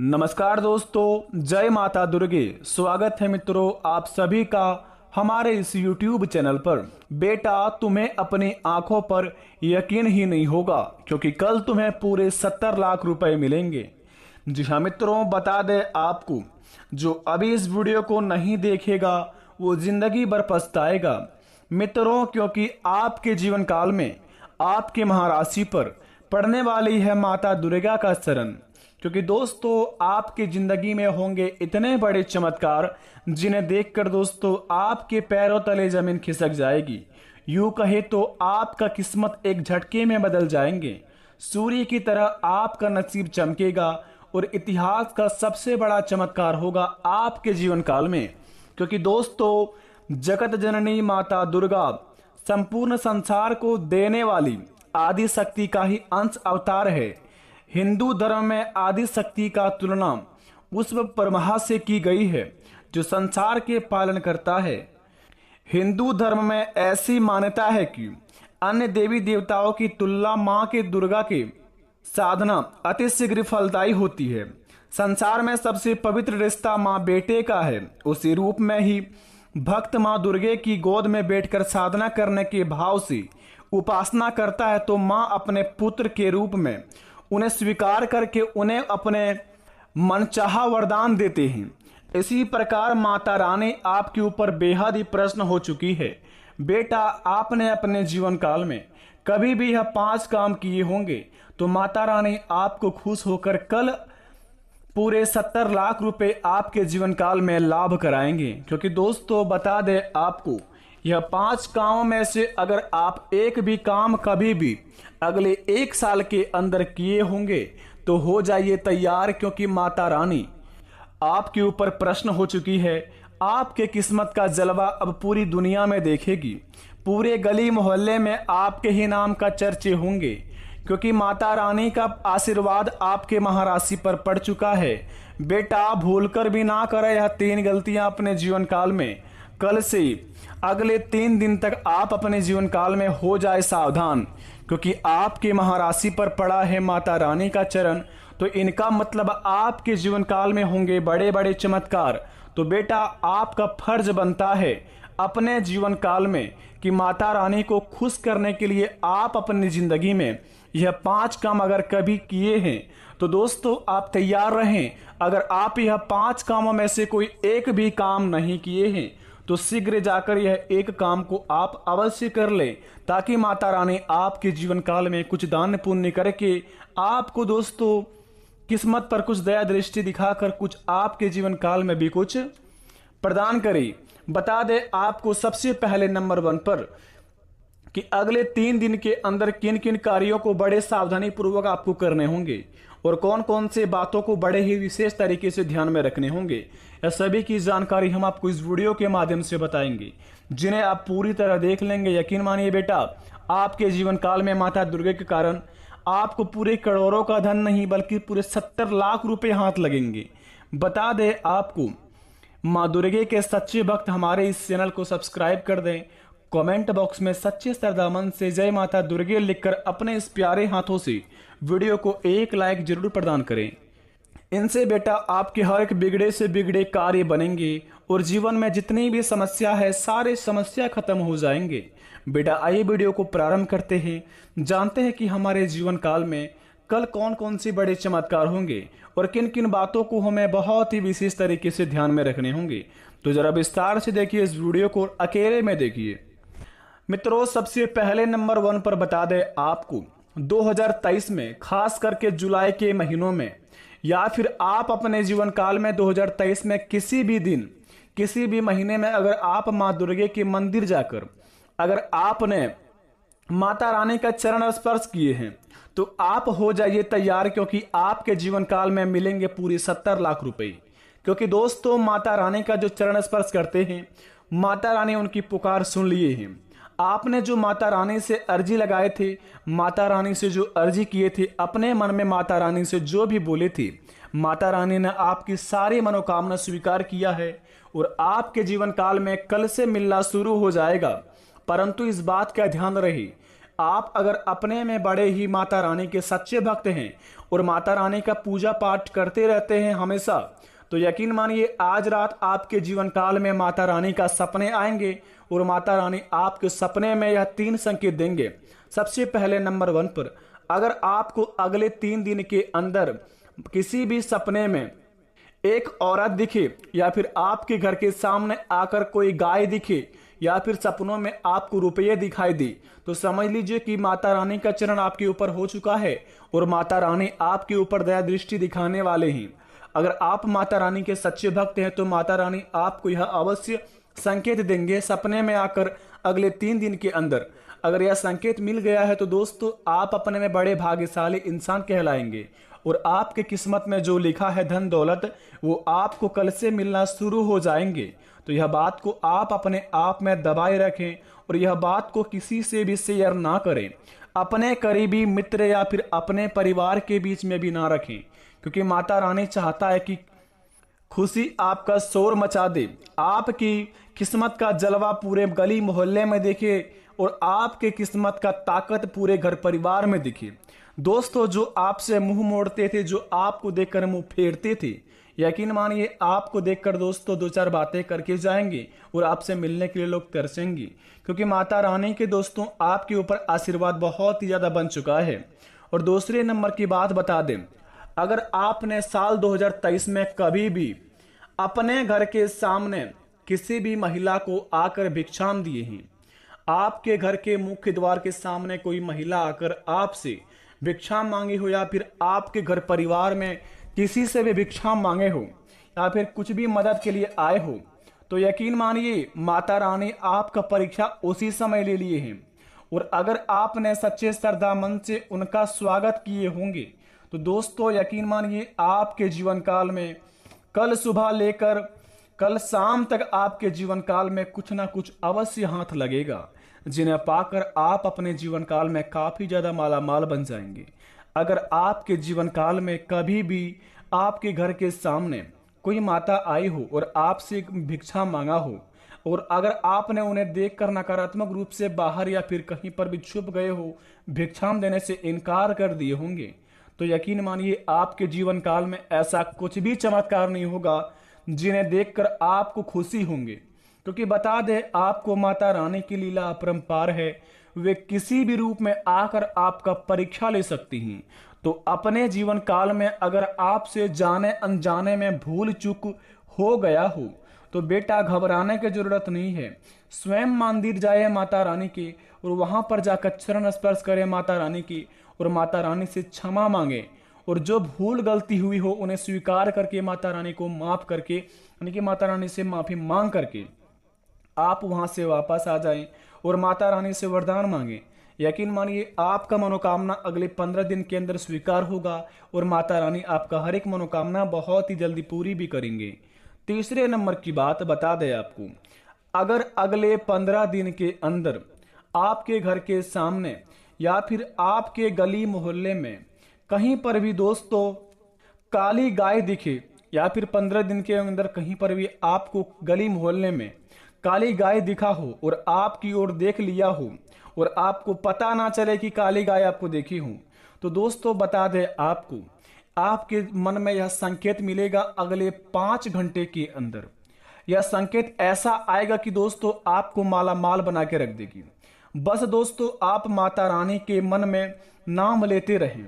नमस्कार दोस्तों, जय माता दुर्गे। स्वागत है मित्रों आप सभी का हमारे इस YouTube चैनल पर। बेटा, तुम्हें अपनी आंखों पर यकीन ही नहीं होगा क्योंकि कल तुम्हें पूरे 70 लाख रुपए मिलेंगे। जी हाँ मित्रों, बता दें आपको, जो अभी इस वीडियो को नहीं देखेगा वो जिंदगी भर पछताएगा मित्रों, क्योंकि आपके जीवन काल में आपके महाराशि पर पड़ने वाली है माता दुर्गा का शरण। क्योंकि दोस्तों आपकी जिंदगी में होंगे इतने बड़े चमत्कार जिन्हें देखकर दोस्तों आपके पैरों तले जमीन खिसक जाएगी। यूं कहे तो आपका किस्मत एक झटके में बदल जाएंगे। सूर्य की तरह आपका नसीब चमकेगा और इतिहास का सबसे बड़ा चमत्कार होगा आपके जीवन काल में। क्योंकि दोस्तों जगत जननी माता दुर्गा संपूर्ण संसार को देने वाली आदि शक्ति का ही अंश अवतार है। हिंदू धर्म में आदि शक्ति का तुलना उस ब्रह्मा से की गई है जो संसार के पालन करता है। हिंदू धर्म में ऐसी मान्यता है कि अन्य देवी देवताओं की तुलना मां के दुर्गा के साधना अति शीघ्र फलदायी होती है। संसार में सबसे पवित्र रिश्ता मां बेटे का है। उसी रूप में ही भक्त मां दुर्गे की गोद में बैठकर साधना करने के भाव से उपासना करता है तो मां अपने पुत्र के रूप में उन्हें स्वीकार करके उन्हें अपने मनचाहा वरदान देते हैं। इसी प्रकार माता रानी आपके ऊपर बेहद ही प्रश्न हो चुकी है। बेटा, आपने अपने जीवन काल में कभी भी यह 5 काम किए होंगे तो माता रानी आपको खुश होकर कल पूरे 70 लाख रुपए आपके जीवन काल में लाभ कराएंगे। क्योंकि दोस्तों बता दें आपको, यह 5 कामों में से अगर आप एक भी काम कभी भी अगले 1 साल के अंदर किए होंगे तो हो जाइए तैयार, क्योंकि माता रानी आपके ऊपर प्रश्न हो चुकी है। आपके किस्मत का जलवा अब पूरी दुनिया में देखेगी। पूरे गली मोहल्ले में आपके ही नाम का चर्चे होंगे, क्योंकि माता रानी का आशीर्वाद आपके महाराशि पर पड़ चुका है। बेटा, भूलकर भी ना करें यह 3 गलतियां अपने जीवन काल में। कल से अगले 3 दिन तक आप अपने जीवन काल में हो जाए सावधान, क्योंकि आपके महाराशि पर पड़ा है माता रानी का चरण। तो इनका मतलब आपके जीवन काल में होंगे बड़े बड़े चमत्कार। तो बेटा, आपका फर्ज बनता है अपने जीवन काल में कि माता रानी को खुश करने के लिए आप अपनी जिंदगी में यह 5 काम अगर कभी किए हैं तो दोस्तों आप तैयार रहें। अगर आप यह 5 कामों में से कोई एक भी काम नहीं किए हैं तो शीघ्र जाकर यह एक काम को आप अवश्य कर ले, ताकि माता रानी आपके जीवन काल में कुछ दान पुण्य करके आपको दोस्तों किस्मत पर कुछ दया दृष्टि दिखाकर कुछ आपके जीवन काल में भी कुछ प्रदान करे। बता दे आपको सबसे पहले नंबर 1 पर कि अगले 3 दिन के अंदर किन किन कार्यों को बड़े सावधानी पूर्वक आपको करने होंगे और कौन कौन से बातों को बड़े ही विशेष तरीके से ध्यान में रखने होंगे। यह सभी की जानकारी हम आपको इस वीडियो के माध्यम से बताएंगे, जिन्हें आप पूरी तरह देख लेंगे। यकीन मानिए बेटा, आपके जीवन काल में माता दुर्गा के कारण आपको पूरे करोड़ों का धन नहीं बल्कि पूरे 70 लाख रुपए हाथ लगेंगे। बता दें आपको, माँ दुर्गे के सच्चे भक्त हमारे इस चैनल को सब्सक्राइब कर दें। कमेंट बॉक्स में सच्चे श्रद्धा मन से जय माता दुर्गे लिखकर अपने इस प्यारे हाथों से वीडियो को एक लाइक जरूर प्रदान करें। इनसे बेटा आपके हर एक बिगड़े से बिगड़े कार्य बनेंगे और जीवन में जितनी भी समस्या है सारे समस्या खत्म हो जाएंगे। बेटा, आइए वीडियो को प्रारंभ करते हैं, जानते हैं कि हमारे जीवन काल में कल कौन कौन से बड़े चमत्कार होंगे और किन किन बातों को हमें बहुत ही विशेष तरीके से ध्यान में रखने होंगे। तो जरा विस्तार से देखिए, इस वीडियो को अकेले में देखिए। मित्रों, सबसे पहले नंबर 1 पर बता दें आपको, 2023 में खास करके जुलाई के महीनों में या फिर आप अपने जीवन काल में 2023 में किसी भी दिन किसी भी महीने में अगर आप माँ दुर्गे के मंदिर जाकर अगर आपने माता रानी का चरण स्पर्श किए हैं तो आप हो जाइए तैयार, क्योंकि आपके जीवन काल में मिलेंगे पूरे 70 लाख रुपए। क्योंकि दोस्तों माता रानी का जो चरण स्पर्श करते हैं, माता रानी उनकी पुकार सुन लिए हैं। आपने जो माता रानी से अर्जी लगाए थे, माता रानी से जो अर्जी किए थे, अपने मन में माता रानी से जो भी बोले थे, माता रानी ने आपकी सारी मनोकामना स्वीकार किया है और आपके जीवन काल में कल से मिलना शुरू हो जाएगा। परंतु इस बात का ध्यान रहे, आप अगर अपने में बड़े ही माता रानी के सच्चे भक्त हैं और माता रानी का पूजा पाठ करते रहते हैं हमेशा, तो यकीन मानिए आज रात आपके जीवन काल में माता रानी का सपने आएंगे और माता रानी आपके सपने में यह 3 संकेत देंगे। सबसे पहले नंबर 1 पर, अगर आपको अगले 3 दिन के अंदर किसी भी सपने में एक औरत दिखे या फिर आपके घर के सामने आकर कोई गाय दिखे या फिर सपनों में आपको रुपये दिखाई दी, तो समझ लीजिए कि माता रानी का चरण आपके ऊपर हो चुका है और माता रानी आपके ऊपर दया दृष्टि दिखाने वाले हैं। अगर आप माता रानी के सच्चे भक्त हैं तो माता रानी आपको यह अवश्य संकेत देंगे सपने में आकर अगले 3 दिन के अंदर। अगर यह संकेत मिल गया है तो दोस्तों आप अपने में बड़े भाग्यशाली इंसान कहलाएंगे और आपके किस्मत में जो लिखा है धन दौलत वो आपको कल से मिलना शुरू हो जाएंगे। तो यह बात को आप अपने आप में दबाए रखें और यह बात को किसी से भी शेयर ना करें, अपने करीबी मित्र या फिर अपने परिवार के बीच में भी ना रखें, क्योंकि माता रानी चाहता है कि खुशी आपका शोर मचा दे, आपकी किस्मत का जलवा पूरे गली मोहल्ले में दिखे और आपके किस्मत का ताकत पूरे घर परिवार में दिखे। दोस्तों जो आपसे मुंह मोड़ते थे, जो आपको देखकर मुंह फेरते थे, यकीन मानिए आपको देखकर दोस्तों 2-4 बातें करके जाएंगे और आपसे मिलने के लिए लोग तरसेंगे, क्योंकि माता रानी के दोस्तों आपके ऊपर आशीर्वाद बहुत ही ज्यादा बन चुका है। और दूसरे नंबर की बात बता दें, अगर आपने साल 2023 में कभी भी अपने घर के सामने किसी भी महिला को आकर भिक्षाम दिए हैं, आपके घर के मुख्य द्वार के सामने कोई महिला आकर आपसे भिक्षाम मांगी हो या फिर आपके घर परिवार में किसी से भी भिक्षाम मांगे हो या फिर कुछ भी मदद के लिए आए हो, तो यकीन मानिए माता रानी आपका परीक्षा उसी समय ले लिए हैं। और अगर आपने सच्चे श्रद्धा मन से उनका स्वागत किए होंगे तो दोस्तों यकीन मानिए आपके जीवन काल में कल सुबह लेकर कल शाम तक आपके जीवन काल में कुछ ना कुछ अवश्य हाथ लगेगा, जिन्हें पाकर आप अपने जीवन काल में काफी ज्यादा मालामाल बन जाएंगे। अगर आपके जीवन काल में कभी भी आपके घर के सामने कोई माता आई हो और आपसे भिक्षा मांगा हो और अगर आपने उन्हें देखकर नकारात्मक रूप से बाहर या फिर कहीं पर भी छुप गए हो, भिक्षाम देने से इनकार कर दिए होंगे, तो यकीन मानिए आपके जीवन काल में ऐसा कुछ भी चमत्कार नहीं होगा जिन्हें देखकर आपको खुशी होंगे। क्योंकि बता दे आपको माता रानी की लीला अपरंपार है, वे किसी भी रूप में आकर आपका परीक्षा ले सकती हैं। तो अपने जीवन काल में अगर आपसे जाने अनजाने में भूल चूक हो गया हो तो बेटा घबराने की जरूरत नहीं है, स्वयं मंदिर जाए माता रानी की और वहां पर जाकर चरण स्पर्श करें माता रानी की और माता रानी से क्षमा मांगे और जो भूल गलती हुई हो उन्हें स्वीकार करके माता रानी को माफ करके यानी कि माता रानी से माफी मांग करके आप वहां से वापस आ जाएं और माता रानी से वरदान मांगे। यकीन मानिए आपका मनोकामना अगले 15 दिन के अंदर स्वीकार होगा और माता रानी आपका हर एक मनोकामना बहुत ही जल्दी पूरी भी करेंगे। तीसरे नंबर की बात बता दें आपको, अगर अगले 15 दिन के अंदर आपके घर के सामने या फिर आपके गली मोहल्ले में कहीं पर भी दोस्तों काली गाय दिखे या फिर 15 दिन के अंदर कहीं पर भी आपको गली मोहल्ले में काली गाय दिखा हो और आपकी ओर देख लिया हो और आपको पता ना चले कि काली गाय आपको देखी हो, तो दोस्तों बता दें आपको आपके मन में यह संकेत मिलेगा अगले 5 घंटे के अंदर। यह संकेत ऐसा आएगा कि दोस्तों आपको माला माल बना के रख देगी। बस दोस्तों आप माता रानी के मन में नाम लेते रहें।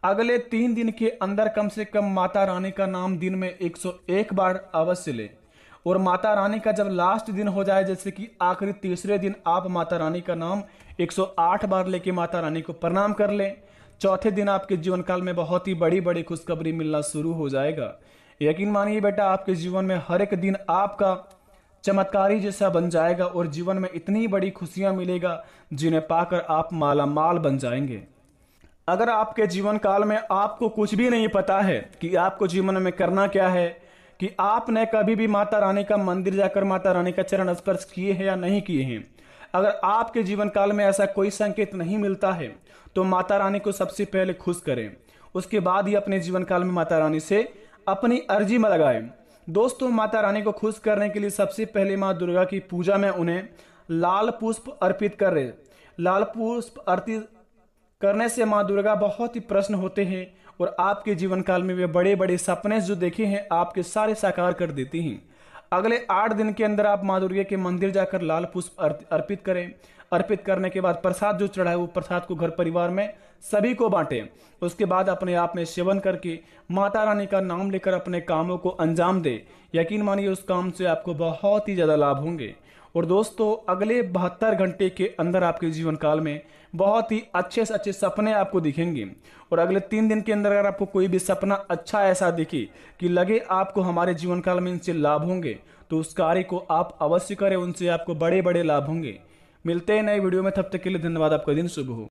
अगले 3 दिन के अंदर कम से कम माता रानी का नाम दिन में 101 बार अवश्य लें और माता रानी का जब लास्ट दिन हो जाए, जैसे कि आखिरी तीसरे दिन, आप माता रानी का नाम 108 बार लेके माता रानी को प्रणाम कर लें। चौथे दिन आपके जीवन काल में बहुत ही बड़ी बड़ी खुशखबरी मिलना शुरू हो जाएगा। यकीन मानिए बेटा आपके जीवन में हर एक दिन आपका चमत्कारी जैसा बन जाएगा और जीवन में इतनी बड़ी खुशियां मिलेगा जिन्हें पाकर आप माला माल बन जाएंगे। अगर आपके जीवन काल में आपको कुछ भी नहीं पता है कि आपको जीवन में करना क्या है, कि आपने कभी भी माता रानी का मंदिर जाकर माता रानी का चरण स्पर्श किए हैं या नहीं किए हैं, अगर आपके जीवन काल में ऐसा कोई संकेत नहीं मिलता है तो माता रानी को सबसे पहले खुश करें, उसके बाद ही अपने जीवन काल में माता रानी से अपनी अर्जी में लगाएं। दोस्तों माता रानी को खुश करने के लिए सबसे पहले माँ दुर्गा की पूजा में उन्हें लाल पुष्प अर्पित करें। लाल पुष्प अर्पित करने से माँ दुर्गा बहुत ही प्रसन्न होते हैं और आपके जीवन काल में वे बड़े बड़े सपने जो देखे हैं आपके सारे साकार कर देती हैं। अगले 8 दिन के अंदर आप माँ दुर्गा के मंदिर जाकर लाल पुष्प अर्पित करें। अर्पित करने के बाद प्रसाद जो चढ़ाए वो प्रसाद को घर परिवार में सभी को बांटें। उसके बाद अपने आप में सेवन करके माता रानी का नाम लेकर अपने कामों को अंजाम दे। यकीन मानिए उस काम से आपको बहुत ही ज्यादा लाभ होंगे। और दोस्तों अगले 72 घंटे के अंदर आपके जीवन काल में बहुत ही अच्छे से अच्छे सपने आपको दिखेंगे। और अगले 3 दिन के अंदर अगर आपको कोई भी सपना अच्छा ऐसा दिखे कि लगे आपको हमारे जीवन काल में इनसे लाभ होंगे, तो उस कार्य को आप अवश्य करें, उनसे आपको बड़े बड़े लाभ होंगे। मिलते हैं नए वीडियो में, तब तक के लिए धन्यवाद। आपका दिन शुभ हो।